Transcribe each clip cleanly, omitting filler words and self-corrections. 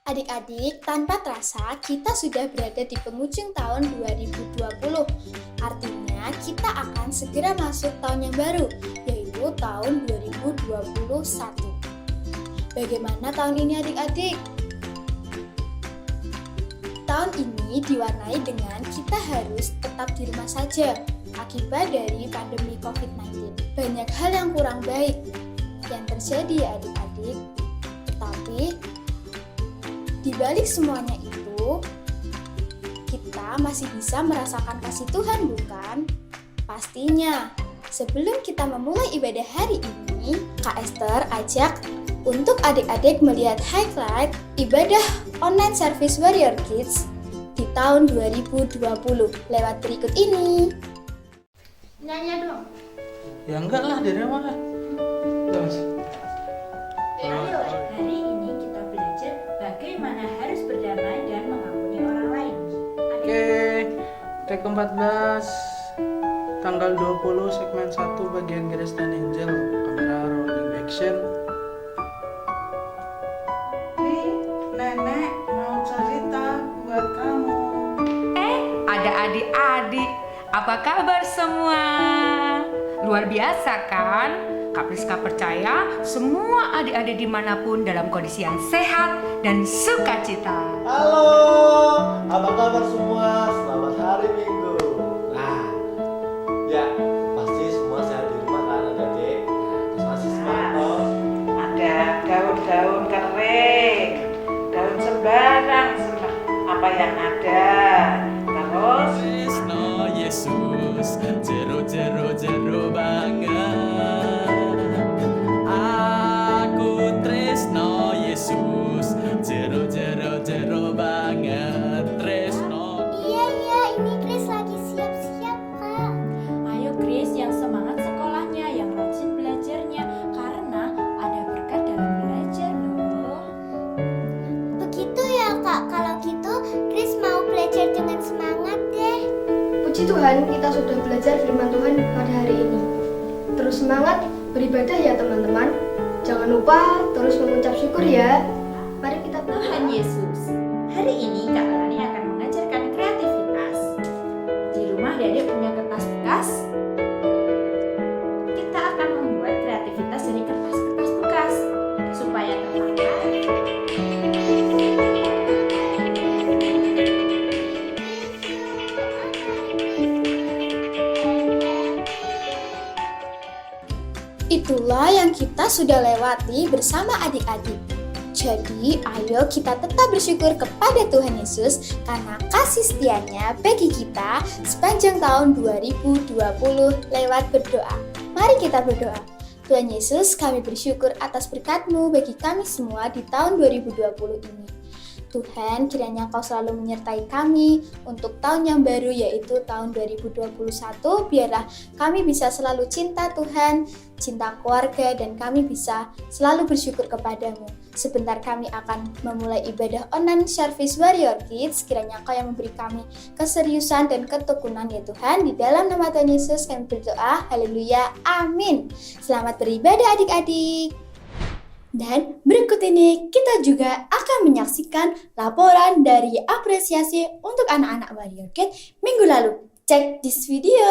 Adik-adik, tanpa terasa kita sudah berada di penghujung tahun 2020. Artinya kita akan segera masuk tahun yang baru, yaitu tahun 2021. Bagaimana tahun ini adik-adik? Tahun ini diwarnai dengan kita harus tetap di rumah saja akibat dari pandemi COVID-19. Banyak hal yang kurang baik yang terjadi ya adik-adik. Tetapi di balik semuanya itu, kita masih bisa merasakan kasih Tuhan, bukan? Pastinya. Sebelum kita memulai ibadah hari ini, Kak Esther ajak untuk adik-adik melihat highlight ibadah online service Warrior Kids di tahun 2020 lewat berikut ini. Nyanyi dong. Ya enggak lah, dari mana? Terus. Ayo, hari ini kita belajar bagaimana harus berdamai dan mengampuni orang lain. Oke, take 14 tanggal 20 segmen 1 bagian Grace dan Angel. Kamera rolling action. Nenek mau cerita buat kamu. Ada adik-adik, apa kabar semua? Luar biasa kan? Kak Priska percaya semua adik-adik dimanapun dalam kondisi yang sehat dan sukacita. Halo, apa kabar semua? Selamat hari Minggu. Nah, ya pasti semua sehat di rumah kan adik-adik. Terus masih semangat toh? Ada daun-daun kering, daun sembarang, apa yang ada. Terus Tresno Yesus, jero banget. Aku tresno Yesus, jero banget. Tresno. Iya, ini Chris lagi siap-siap, Kak. Ayo Chris, yang semangat sekolahnya, yang rajin belajarnya, karena ada berkat dalam belajar loh. Begitu ya, Kak. Kalau gitu, Chris mau belajar dengan semangat deh. Puji Tuhan, kita sudah belajar firman Tuhan pada hari ini. Terus semangat beribadah ya teman-teman. Jangan lupa terus mengucap syukur ya. Mari kita Tuhan Yesus, hari ini Kak Lani akan mengajarkan kreativitas. Di rumah Dedek punya kertas bekas. Kita akan membuat kreativitas dari kertas-kertas bekas supaya terpakai. Itulah yang kita sudah lewati bersama adik-adik. Jadi, ayo kita tetap bersyukur kepada Tuhan Yesus karena kasih setianya bagi kita sepanjang tahun 2020 lewat berdoa. Mari kita berdoa. Tuhan Yesus, kami bersyukur atas berkat-Mu bagi kami semua di tahun 2020 ini. Tuhan, kiranya Engkau selalu menyertai kami untuk tahun yang baru yaitu tahun 2021. Biarlah kami bisa selalu cinta Tuhan, cinta keluarga, dan kami bisa selalu bersyukur kepadamu. Sebentar kami akan memulai ibadah online service Warrior Kids. Kiranya Engkau yang memberi kami keseriusan dan ketekunan ya Tuhan. Di dalam nama Tuhan Yesus kami berdoa. Haleluya. Amin. Selamat beribadah adik-adik. Dan berikut ini kita juga akan menyaksikan laporan dari apresiasi untuk anak-anak Warrior Kids minggu lalu. Check this video.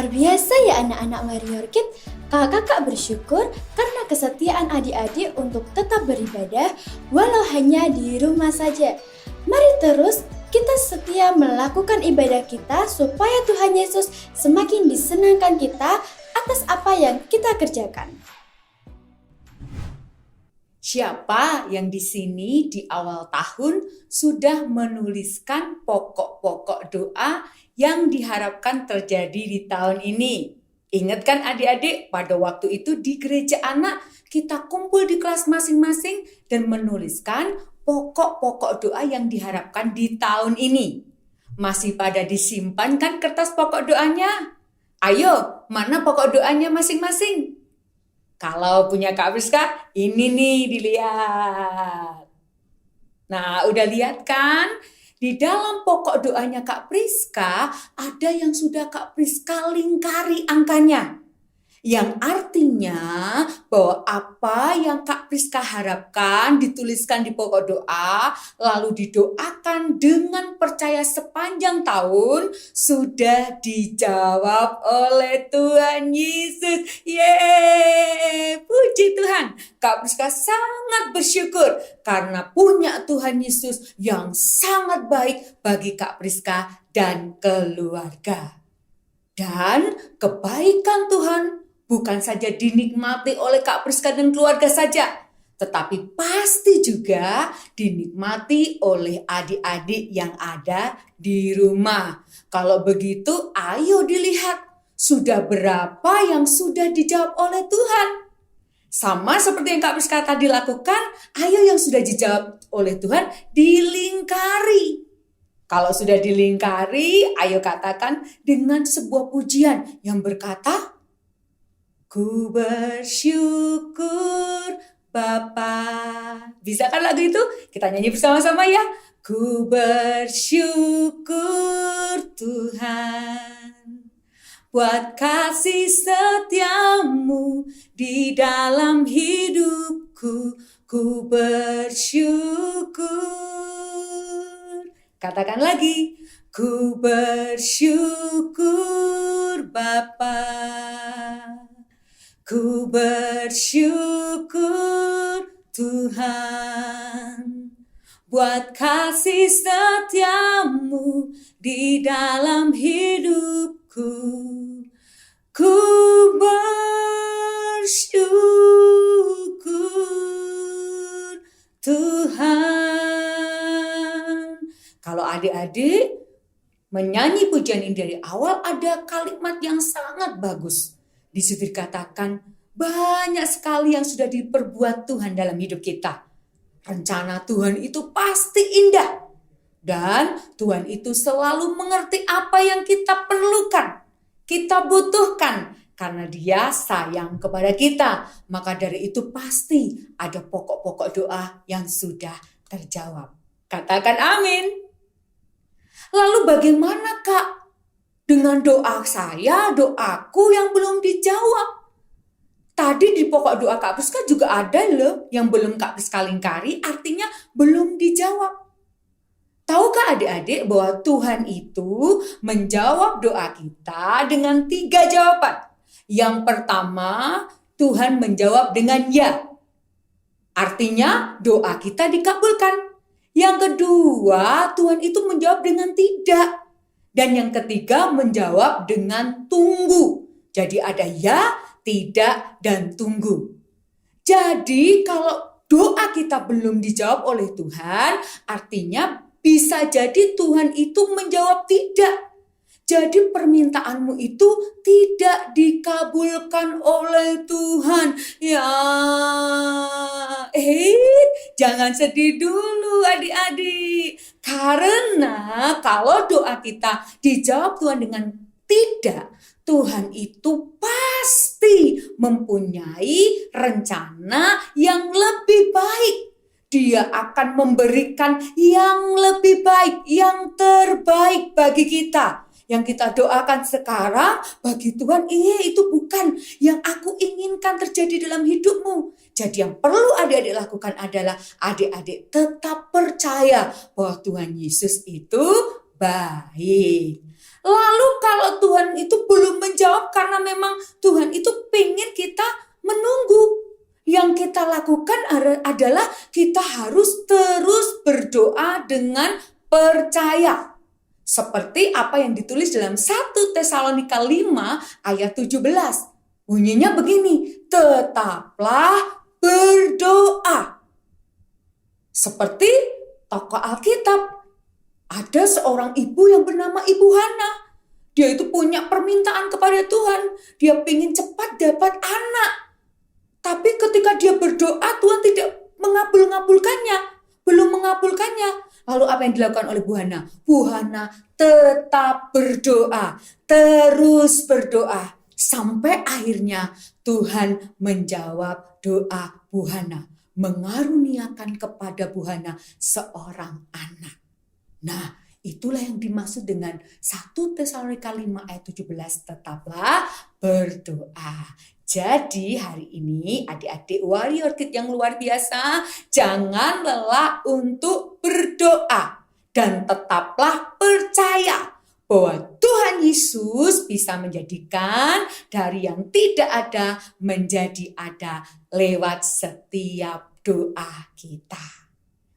Luar biasa ya anak-anak Warrior Kid. Kakak bersyukur karena kesetiaan adik-adik untuk tetap beribadah walau hanya di rumah saja. Mari terus kita setia melakukan ibadah kita supaya Tuhan Yesus semakin disenangkan kita atas apa yang kita kerjakan. Siapa yang di sini di awal tahun sudah menuliskan pokok-pokok doa yang diharapkan terjadi di tahun ini? Ingat kan adik-adik, pada waktu itu di gereja anak kita kumpul di kelas masing-masing dan menuliskan pokok-pokok doa yang diharapkan di tahun ini. Masih pada disimpan kan kertas pokok doanya? Ayo, mana pokok doanya masing-masing? Kalau punya Kak Priska, ini nih dilihat. Nah, udah lihat kan? Di dalam pokok doanya Kak Priska, ada yang sudah Kak Priska lingkari angkanya. Yang artinya bahwa apa yang Kak Priska harapkan dituliskan di pokok doa, lalu didoakan dengan percaya sepanjang tahun, sudah dijawab oleh Tuhan Yesus. Yeay, puji Tuhan. Kak Priska sangat bersyukur karena punya Tuhan Yesus yang sangat baik bagi Kak Priska dan keluarga. Dan kebaikan Tuhan bukan saja dinikmati oleh Kak Priska dan keluarga saja, tetapi pasti juga dinikmati oleh adik-adik yang ada di rumah. Kalau begitu, ayo dilihat sudah berapa yang sudah dijawab oleh Tuhan. Sama seperti yang Kak Priska tadi lakukan, ayo yang sudah dijawab oleh Tuhan dilingkari. Kalau sudah dilingkari, ayo katakan dengan sebuah pujian yang berkata, Ku bersyukur Bapa. Bisa kan lagu itu? Kita nyanyi bersama-sama ya. Ku bersyukur Tuhan buat kasih setiamu di dalam hidupku. Ku bersyukur. Katakan lagi. Ku bersyukur Bapa. Ku bersyukur Tuhan buat kasih setiamu di dalam hidupku. Ku bersyukur Tuhan. Kalau adik-adik menyanyi pujian ini dari awal, ada kalimat yang sangat bagus. Di situ dikatakan banyak sekali yang sudah diperbuat Tuhan dalam hidup kita. Rencana Tuhan itu pasti indah. Dan Tuhan itu selalu mengerti apa yang kita perlukan, kita butuhkan. Karena Dia sayang kepada kita. Maka dari itu pasti ada pokok-pokok doa yang sudah terjawab. Katakan amin. Lalu bagaimana Kak? Dengan doa saya, doaku yang belum dijawab. Tadi di pokok doa Kak Priska juga ada loh yang belum Kak Priska lingkari, artinya belum dijawab. Tahukah adik-adik bahwa Tuhan itu menjawab doa kita dengan 3 jawaban. Yang pertama, Tuhan menjawab dengan ya. Artinya doa kita dikabulkan. Yang kedua, Tuhan itu menjawab dengan tidak. Dan yang ketiga menjawab dengan tunggu. Jadi ada ya, tidak, dan tunggu. Jadi kalau doa kita belum dijawab oleh Tuhan, artinya bisa jadi Tuhan itu menjawab tidak. Jadi permintaanmu itu tidak dikabulkan oleh Tuhan. Ya, jangan sedih dulu adik-adik. Karena kalau doa kita dijawab Tuhan dengan tidak, Tuhan itu pasti mempunyai rencana yang lebih baik. Dia akan memberikan yang lebih baik, yang terbaik bagi kita. Yang kita doakan sekarang bagi Tuhan, itu bukan yang aku inginkan terjadi dalam hidupmu. Jadi yang perlu adik-adik lakukan adalah adik-adik tetap percaya bahwa Tuhan Yesus itu baik. Lalu kalau Tuhan itu belum menjawab karena memang Tuhan itu pengen kita menunggu. Yang kita lakukan adalah kita harus terus berdoa dengan percaya. Seperti apa yang ditulis dalam 1 Tesalonika 5 ayat 17. Bunyinya begini, tetaplah berdoa. Seperti tokoh Alkitab. Ada seorang ibu yang bernama Ibu Hana. Dia itu punya permintaan kepada Tuhan. Dia ingin cepat dapat anak. Tapi ketika dia berdoa, Tuhan tidak mengabulkannya. Belum mengabulkannya. Lalu apa yang dilakukan oleh Bu Hana? Bu Hana tetap berdoa. Terus berdoa. Sampai akhirnya Tuhan menjawab doa Bu Hana. Mengaruniakan kepada Bu Hana seorang anak. Nah, itulah yang dimaksud dengan 1 Tesalonika 5 ayat 17. Tetaplah berdoa. Jadi hari ini adik-adik Warrior Kid yang luar biasa, jangan lelah untuk berdoa. Dan tetaplah percaya bahwa Tuhan Yesus bisa menjadikan dari yang tidak ada menjadi ada lewat setiap doa kita.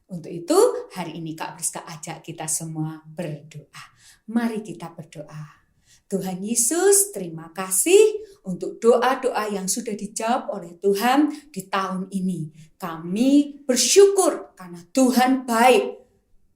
Untuk itu hari ini Kak Priska ajak kita semua berdoa. Mari kita berdoa. Tuhan Yesus, terima kasih untuk doa-doa yang sudah dijawab oleh Tuhan di tahun ini. Kami bersyukur karena Tuhan baik.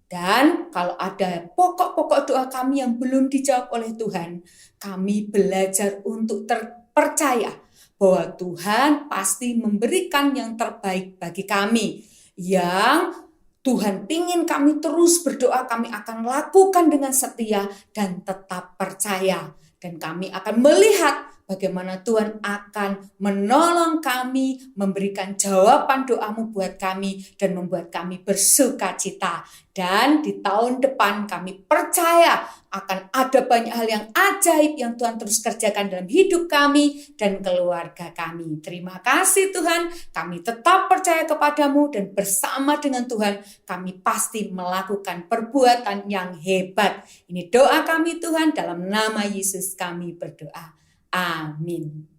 Dan kalau ada pokok-pokok doa kami yang belum dijawab oleh Tuhan, kami belajar untuk terpercaya bahwa Tuhan pasti memberikan yang terbaik bagi kami. Yang Tuhan ingin kami terus berdoa, kami akan lakukan dengan setia dan tetap percaya. Dan kami akan melihat bagaimana Tuhan akan menolong kami, memberikan jawaban doamu buat kami, dan membuat kami bersuka cita. Dan di tahun depan kami percaya akan ada banyak hal yang ajaib yang Tuhan terus kerjakan dalam hidup kami dan keluarga kami. Terima kasih Tuhan, kami tetap percaya kepadamu dan bersama dengan Tuhan kami pasti melakukan perbuatan yang hebat. Ini doa kami Tuhan, dalam nama Yesus kami berdoa. Amin.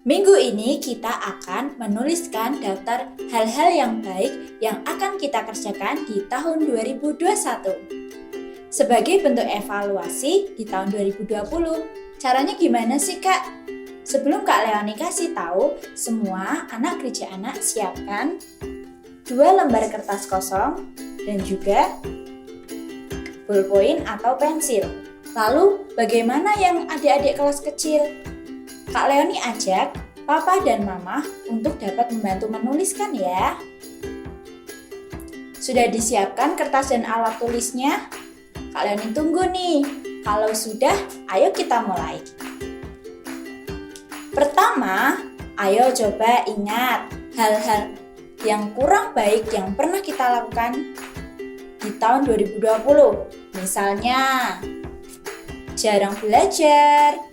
Minggu ini kita akan menuliskan daftar hal-hal yang baik yang akan kita kerjakan di tahun 2021. Sebagai bentuk evaluasi di tahun 2020. Caranya gimana sih Kak? Sebelum Kak Leoni kasih tahu, semua anak gereja anak siapkan 2 lembar kertas kosong dan juga ballpoint atau pensil. Lalu bagaimana yang adik-adik kelas kecil? Kak Leoni ajak Papa dan Mama untuk dapat membantu menuliskan ya. Sudah disiapkan kertas dan alat tulisnya? Kak Leoni tunggu nih. Kalau sudah, ayo kita mulai. Pertama, ayo coba ingat hal-hal yang kurang baik yang pernah kita lakukan di tahun 2020. Misalnya, jarang belajar,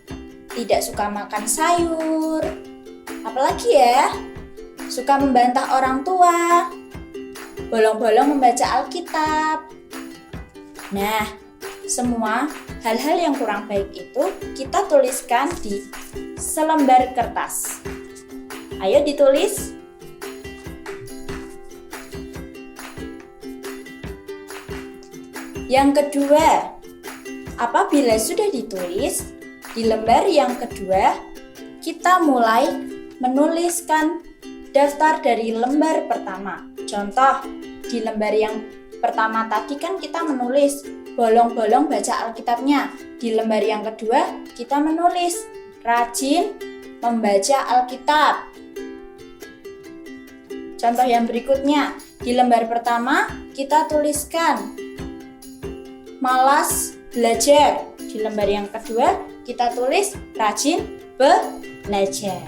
tidak suka makan sayur, apalagi ya, suka membantah orang tua, bolong-bolong membaca Alkitab. Nah, semua hal-hal yang kurang baik itu kita tuliskan di selembar kertas. Ayo ditulis. Yang kedua, apabila sudah ditulis, di lembar yang kedua, kita mulai menuliskan daftar dari lembar pertama. Contoh, di lembar yang pertama tadi kan kita menulis bolong-bolong baca Alkitabnya. Di lembar yang kedua, kita menulis rajin membaca Alkitab. Contoh yang berikutnya, di lembar pertama kita tuliskan malas belajar. Di lembar yang kedua, kita tulis rajin belajar.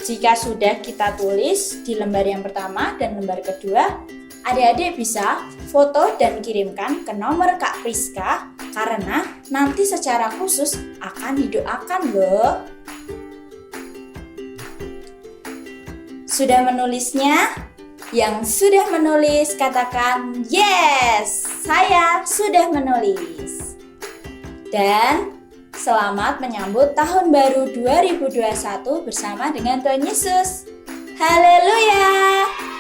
Jika sudah kita tulis di lembar yang pertama dan lembar kedua, adik-adik bisa foto dan kirimkan ke nomor Kak Priska karena nanti secara khusus akan didoakan loh. Sudah menulisnya? Yang sudah menulis katakan yes, saya sudah menulis. Dan selamat menyambut tahun baru 2021 bersama dengan Tuhan Yesus. Haleluya!